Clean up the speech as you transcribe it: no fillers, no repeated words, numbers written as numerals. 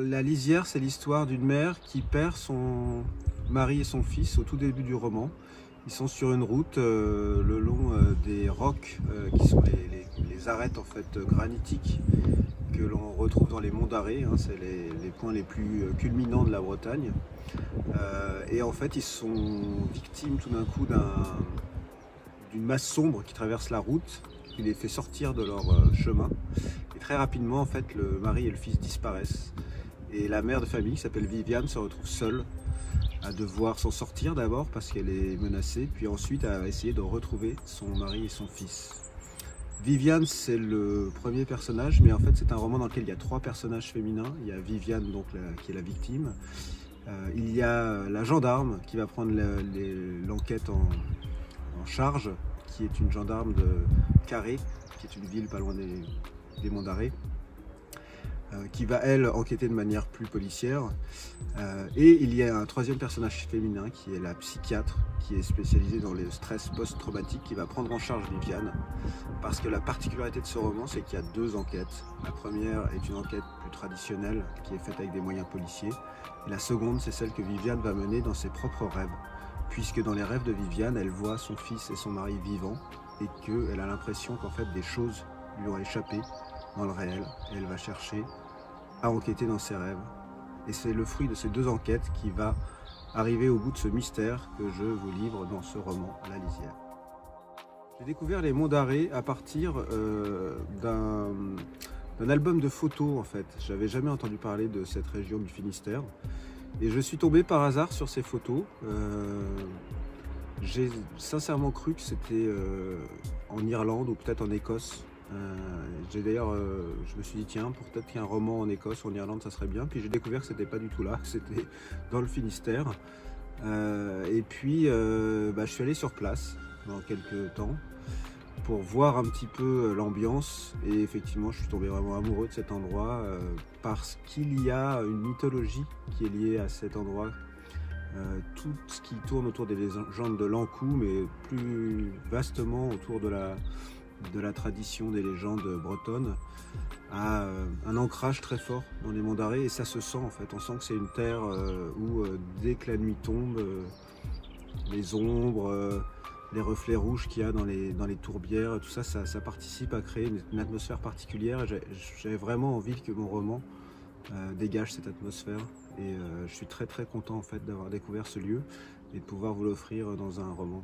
La lisière, c'est l'histoire d'une mère qui perd son mari et son fils au tout début du roman. Ils sont sur une route le long des rocs qui sont les arêtes en fait granitiques que l'on retrouve dans les monts d'Arrée, hein, c'est les points les plus culminants de la Bretagne. Et en fait, ils sont victimes tout d'un coup d'une masse sombre qui traverse la route, qui les fait sortir de leur chemin. Et très rapidement, en fait, le mari et le fils disparaissent. Et la mère de famille, qui s'appelle Viviane, se retrouve seule à devoir s'en sortir d'abord parce qu'elle est menacée, puis ensuite à essayer de retrouver son mari et son fils. Viviane, c'est le premier personnage, mais en fait c'est un roman dans lequel il y a trois personnages féminins. Il y a Viviane, donc, qui est la victime. Il y a la gendarme qui va prendre l'enquête en charge, qui est une gendarme de Carré, qui est une ville pas loin des Monts d'Arrée, qui va, elle, enquêter de manière plus policière. Et il y a un troisième personnage féminin qui est la psychiatre, qui est spécialisée dans le stress post-traumatique, qui va prendre en charge Viviane. Parce que la particularité de ce roman, c'est qu'il y a deux enquêtes. La première est une enquête plus traditionnelle, qui est faite avec des moyens policiers. Et la seconde, c'est celle que Viviane va mener dans ses propres rêves. Puisque dans les rêves de Viviane, elle voit son fils et son mari vivants, et qu'elle a l'impression qu'en fait des choses lui ont échappé dans le réel, et elle va chercher à enquêter dans ses rêves. Et c'est le fruit de ces deux enquêtes qui va arriver au bout de ce mystère que je vous livre dans ce roman, La Lisière. J'ai découvert les Monts d'Arrée à partir d'un album de photos en fait. J'avais jamais entendu parler de cette région du Finistère. Et je suis tombé par hasard sur ces photos. J'ai sincèrement cru que c'était en Irlande ou peut-être en Écosse. Je me suis dit tiens, peut-être qu'il y a un roman en Écosse ou en Irlande, ça serait bien. Puis j'ai découvert que c'était pas du tout là, que c'était dans le Finistère. Et puis je suis allé sur place dans quelques temps pour voir un petit peu l'ambiance. Et effectivement, je suis tombé vraiment amoureux de cet endroit parce qu'il y a une mythologie qui est liée à cet endroit. Tout ce qui tourne autour des légendes de l'Ankou, mais plus vastement autour de la tradition des légendes bretonnes, a un ancrage très fort dans les Monts d'Arrée, et ça se sent en fait. On sent que c'est une terre où dès que la nuit tombe, les ombres, les reflets rouges qu'il y a dans les tourbières, tout ça, ça participe à créer une atmosphère particulière. J'avais vraiment envie que mon roman dégage cette atmosphère, et je suis très très content en fait d'avoir découvert ce lieu et de pouvoir vous l'offrir dans un roman.